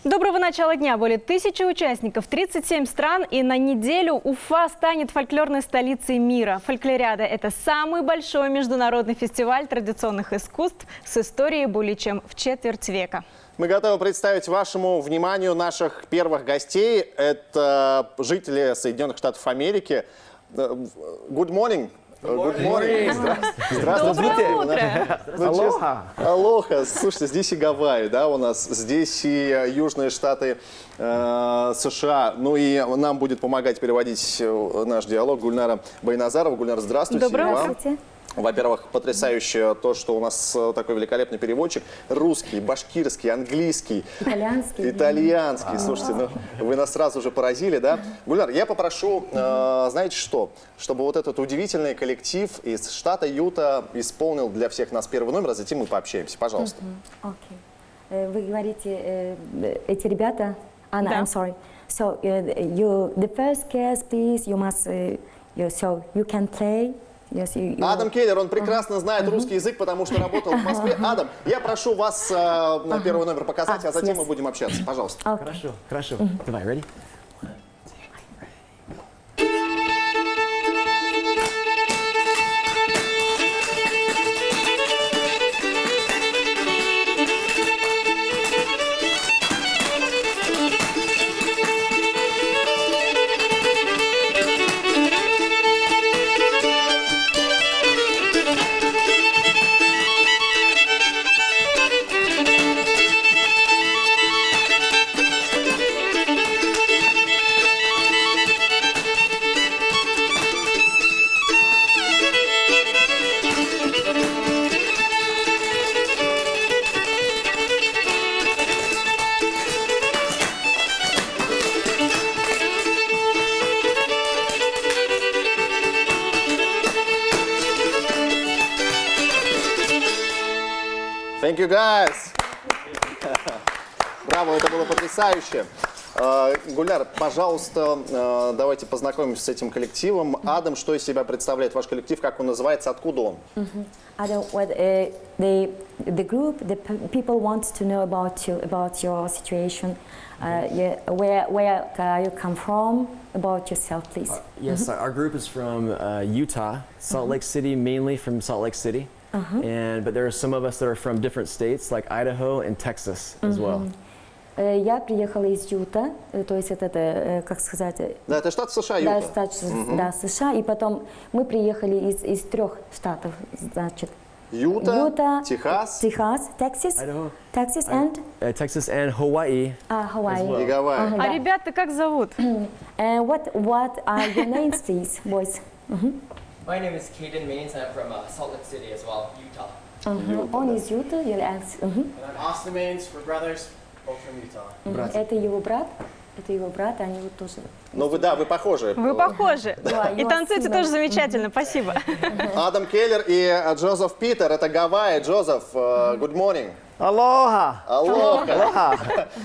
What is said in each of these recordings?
Доброго начала дня. Более 1000 участников, 37 стран, и на неделю Уфа станет фольклорной столицей мира. Фольклориада – это самый большой международный фестиваль традиционных искусств с историей более чем в четверть века. Мы готовы представить вашему вниманию наших первых гостей. Это жители Соединенных Штатов Америки. Good morning. Good morning. Здравствуйте. Доброе утро. Алоха. Алоха. Слушайте, здесь и Гавайи, да, у нас. Здесь и южные штаты США. Ну и нам будет помогать переводить наш диалог Гульнара Байназарова. Гульнара, здравствуйте. Доброе утро. Во-первых, потрясающе то, что у нас такой великолепный переводчик. Русский, башкирский, английский, итальянский. Слушайте, ну, вы нас сразу же поразили, да? Гульнар, я попрошу, знаете что? Чтобы вот этот удивительный коллектив из штата Юта исполнил для всех нас первый номер, а затем мы пообщаемся. Пожалуйста. Окей. Вы говорите, эти ребята... Anna, Да. I'm sorry. So, the first guest, please, you must... so, you can play... Yes, you... Адам Келлер, он прекрасно знает русский язык, потому что работал в Москве. Адам, я прошу вас на первый номер показать, а затем мы будем общаться. Пожалуйста. Okay. Хорошо, хорошо. Давай, ready? Thank you, guys. Браво, это было потрясающе. Гульнар, пожалуйста, давайте познакомимся с этим коллективом. Адам, что из себя представляет ваш коллектив, как он называется, откуда он? Adam, what, the group, the people want to know about you, about your situation. Where you come from, about yourself, please. Yes, our group is from Utah, Salt Lake City, mainly from Salt Lake City. But there are some of us that are from different states, like Idaho and Texas as well. Я приехала из Юта, то есть это, как сказать... Да, это штат США, Да, Юта. штат, да, США, и потом мы приехали из 3 штатов, значит. Юта, Техас Texas, Idaho. Texas and Texas and Hawaii. Hawaii. и Гавайи. А ребят-то как зовут? What are your names, please, boys? My name is Caden Maines, and I'm from Salt Lake City as well, Utah. Он из Юта, я Алекс. And I'm Austin Maines, we're brothers, both from Utah. Это его брат, они вот тоже. Ну вы, да, вы похожи. Вы похожи. Да, И танцуете тоже замечательно. Спасибо. Адам Келлер и Джозеф Питер, это Гавайи. Джозеф, good morning. Aloha! Алоха.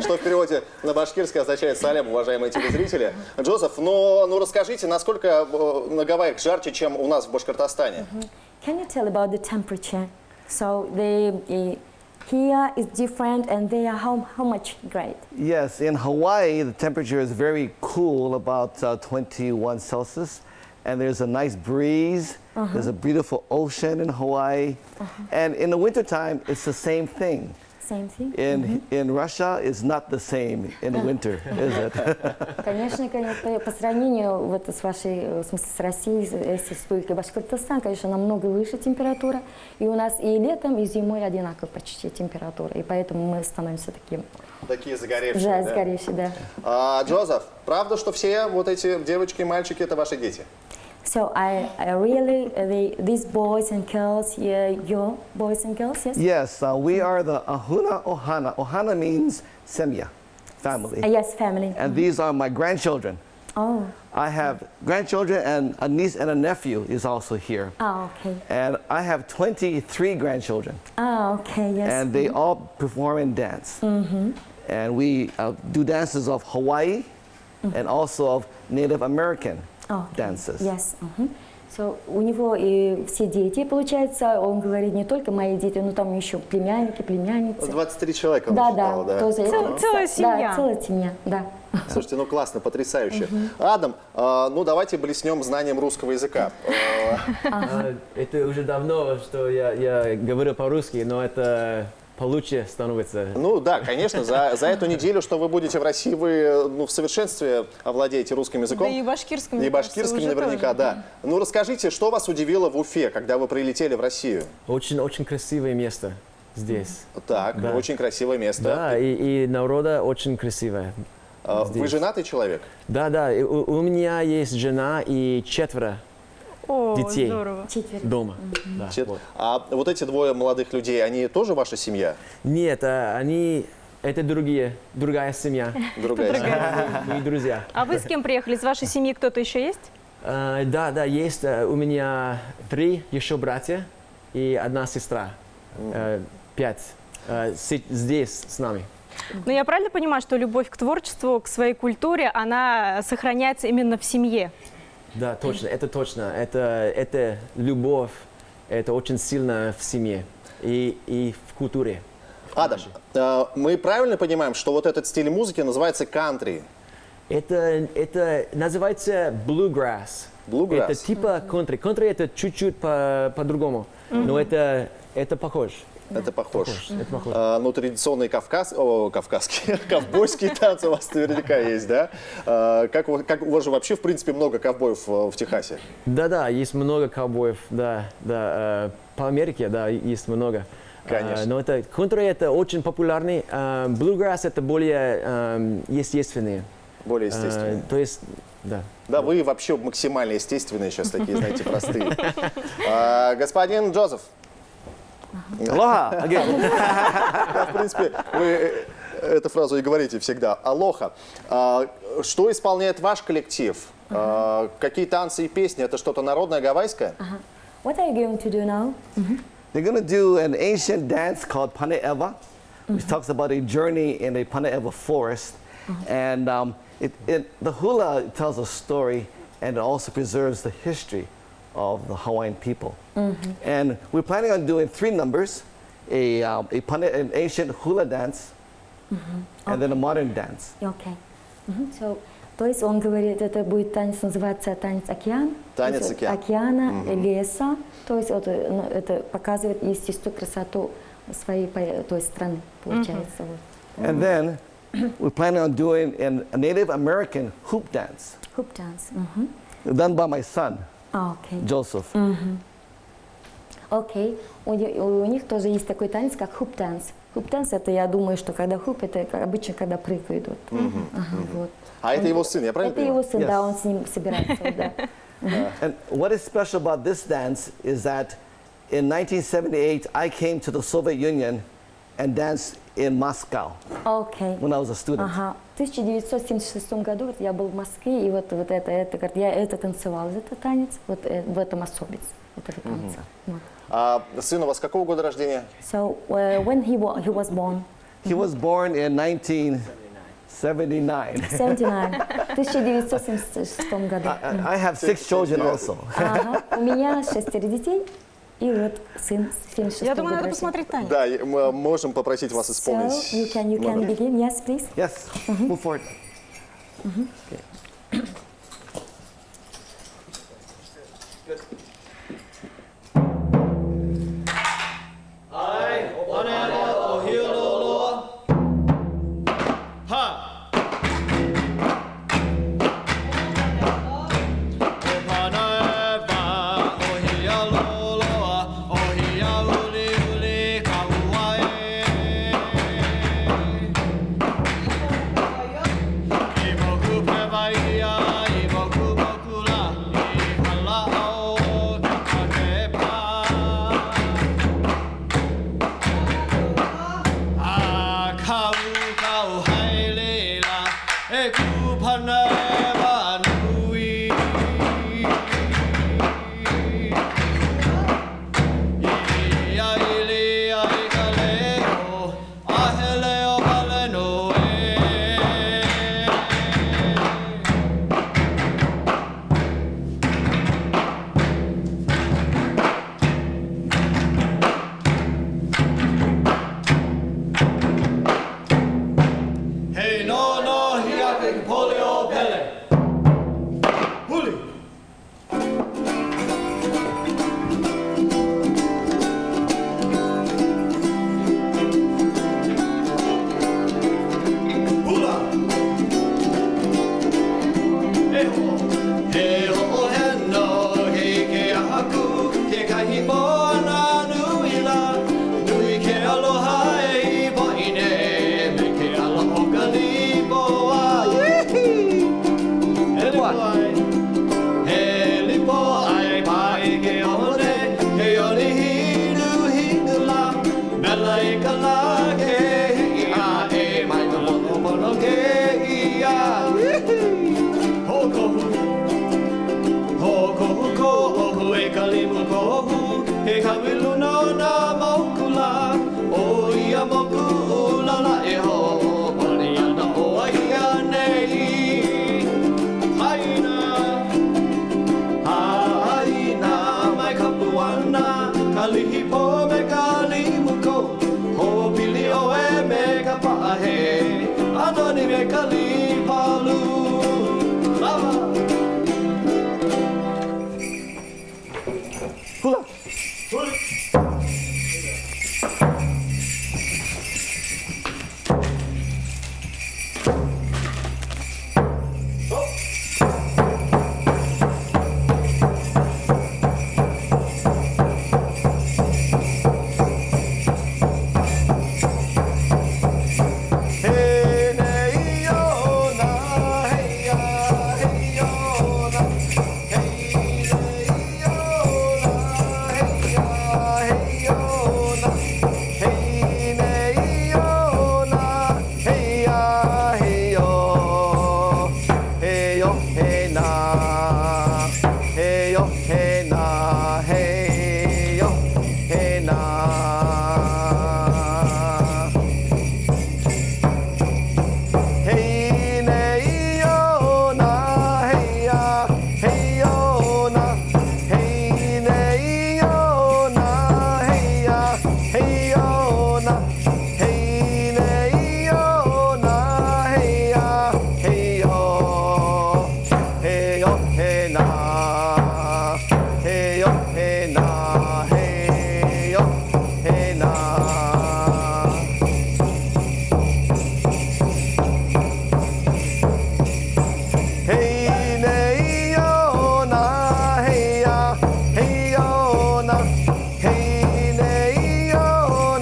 Что в переводе на башкирский означает салям, уважаемые телезрители. Джозеф, ну расскажите, насколько на Гавайях жарче, чем у нас в Башкортостане? Can you tell about the temperature? So here is different, and they are how much great? Yes, in Hawaii, the temperature is very cool, about 21 Celsius. And there's a nice breeze. There's a beautiful ocean in Hawaii. And in the wintertime, it's the same thing. Same thing? In Russia, it's not the same in the winter, is it? Конечно, по сравнению вот с вашей, в смысле, с Россией, с Республикой Башкортостан, конечно, намного выше температура. И у нас и летом, и зимой одинаково почти температура. И поэтому мы становимся Такие загоревшие, да, да? сгоревшие, да. Джозеф, правда, что все вот эти девочки и мальчики – это ваши дети? So I really, these boys and girls, your boys and girls, yes? Yes, we are the Ahuna Ohana. Ohana means Semya, family. Yes, family. And these are my grandchildren. Oh. I have grandchildren, and a niece and a nephew is also here. Oh, okay. And I have 23 grandchildren. Oh, okay, yes. And they all perform and dance. And we do dances of Hawaii and also of Native American dances. Yes. So, у него и все дети, получается, он говорит, не только мои дети, но там еще племянники, племянницы. 23 человека он Да, считал, да, да. тоже Целая семья. Да, целая семья, да. Слушайте, ну классно, потрясающе. Адам, ну давайте блеснем знанием русского языка. Это уже давно, что я говорю по-русски, но это получше становится. Ну да, конечно, за эту неделю, что вы будете в России, вы ну, в совершенстве овладеете русским языком. Да и башкирским, И мне кажется, башкирским уже наверняка, тоже. да. Ну расскажите, что вас удивило в Уфе, когда вы прилетели в Россию? Очень красивое место здесь. Так, Да. очень красивое место. Да, и народа очень красивая. Вы здесь. женатый человек? Да, и у меня есть жена и 4 О, детей. здорово. Четверо. дома. Да, Чет- вот. А вот эти двое молодых людей, они тоже ваша семья? Нет, это другая семья. Другая семья? Мои друзья. А вы с кем приехали? Из вашей семьи кто-то еще есть? Да, есть у меня 3 еще братья и 1 сестра. 5 здесь с нами. Но я правильно понимаю, что любовь к творчеству, к своей культуре, она сохраняется именно в семье? Да, точно, это точно. Это любовь, это очень сильно в семье и в культуре. Адам, мы правильно понимаем, что вот этот стиль музыки называется кантри? Это называется bluegrass. Bluegrass. Это типа country. Country это чуть-чуть по-другому, но это похож. Это похож. Это похож. Ну, традиционные кавказские, ковбойские танцы у вас наверняка есть, да? Как у вас же вообще, в принципе, много ковбоев в Техасе? Да, есть много ковбоев, да. По Америке, да, есть много. Конечно. Но это country это очень популярный. Bluegrass это более естественные. Более естественно. То есть, да. Да, вы вообще максимально естественные сейчас такие, знаете, простые. Господин Джозеф, Aloha again. да, в принципе, вы эту фразу и говорите всегда. Алоха. Что исполняет ваш коллектив? Какие танцы и песни? Это что-то народное, гавайское? What are you going to do now? They're going to do an ancient dance called Pane Eva, which talks about a journey in a Pane Eva forest. And the hula tells a story and it also preserves the history of the Hawaiian people. And we're planning on doing 3 numbers, an ancient hula dance, and then a modern dance. Okay. So, то есть он говорит, это будет танец, называется танец океан. Танец То есть океан. Океана, леса. То есть это показывает естественную красоту своей то есть страны, получается. Вот. And then we're planning on doing a Native American hoop dance Hoop dance. done by my son, Окей. Joseph. Окей. У них тоже есть такой танец, как hoop dance. Hoop dance это, я думаю, что когда hoop, это обычно, когда прыгают. Вот. Вот. А это его сын, я правильно Это его понимаю? сын, Yes. да, он с ним собирается. Вот, да. And what is special about this dance is that in 1978, I came to the Soviet Union and danced in Moscow Окей. when I was a student. Ага. В 1976 году вот я был в Москве, и вот это, говорит, я это танцевал, этот танец, вот в этом особец этого танца. Вот. А сын у вас какого года рождения? So when he was born, He was born in 1979. 79, в 1976 году. I have 6 children also. Ага. У меня 6 детей, и вот сын 76 Я думаю, года надо рождения. посмотреть танец. Да, мы можем попросить вас So исполнить. you can begin, yes, please. Yes, move forward. pono geia Hokohu Hokohu kohu e kalimu kohu He kawilu no na maukula O ia moku ulala e ho Pani ana o aia nei Haina Haina mai kapuana Kalihi po me kalimu ko Ho pili o e me kapahe Anoni me kalipalu Lava Hula. Hey nei yo na hey ya hey yo na hey nei yo na hey ya hey yo na hey nei yo na hey ya hey yo hey na hey yo hey na hey yo hey na Hey nei yo na hey ya hey yo na hey nei yo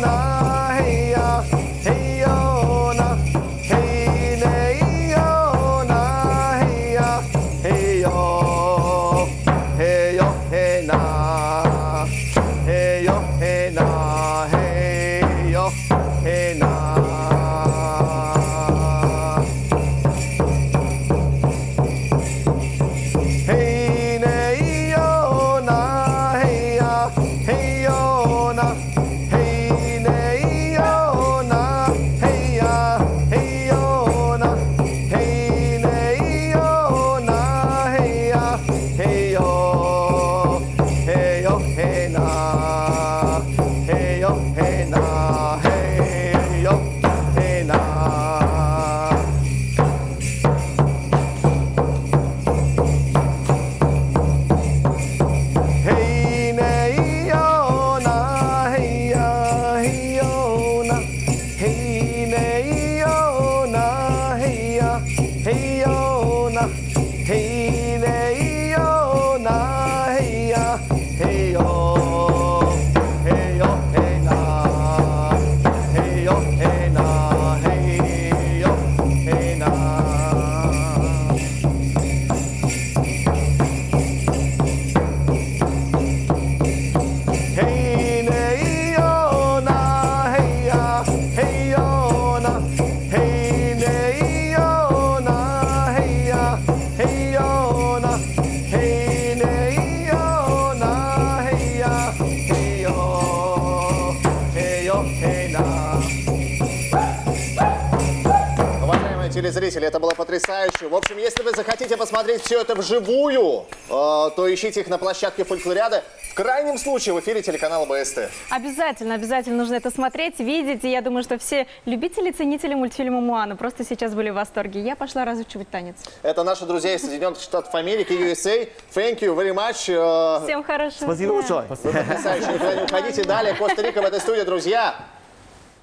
na hey ya hey yo na hey nei yo na hey ya hey yo hey yo hey na hey yo hey na hey yo hey na Hey nei yo na hey ya hey yo na hey nei yo na hey ya hey yo na hey nei yo na hey ya hey yo hey yo hey na hey yo hey na hey yo hey na Hey nei yo na hey ya hey yo na hey nei yo na hey ya hey yo na hey nei yo na hey ya hey yo hey yo hey na hey yo hey na hey yo hey na Hey nei yo na hey ya hey yo na hey nei yo na hey ya hey yo na hey nei yo na hey ya hey yo hey yo hey na hey yo hey na hey yo hey na Hey nei yo na hey ya hey yo na hey nei yo na hey ya hey yo na hey nei yo na hey ya hey yo hey na Уважаемые телезрители, это было потрясающе. В общем, если вы захотите посмотреть все это вживую, то ищите их на площадке Фольклориады. В крайнем случае в эфире телеканала БСТ. Обязательно, обязательно нужно это смотреть, видеть. И я думаю, что все любители, ценители мультфильма «Моана» просто сейчас были в восторге. Я пошла разучивать танец. Это наши друзья из Соединенных Штатов Америки, USA. Thank you very much. Всем хорошего Спасибо дня. большое. Потрясающе. Никуда не уходите. Далее Коста-Рика в этой студии, друзья.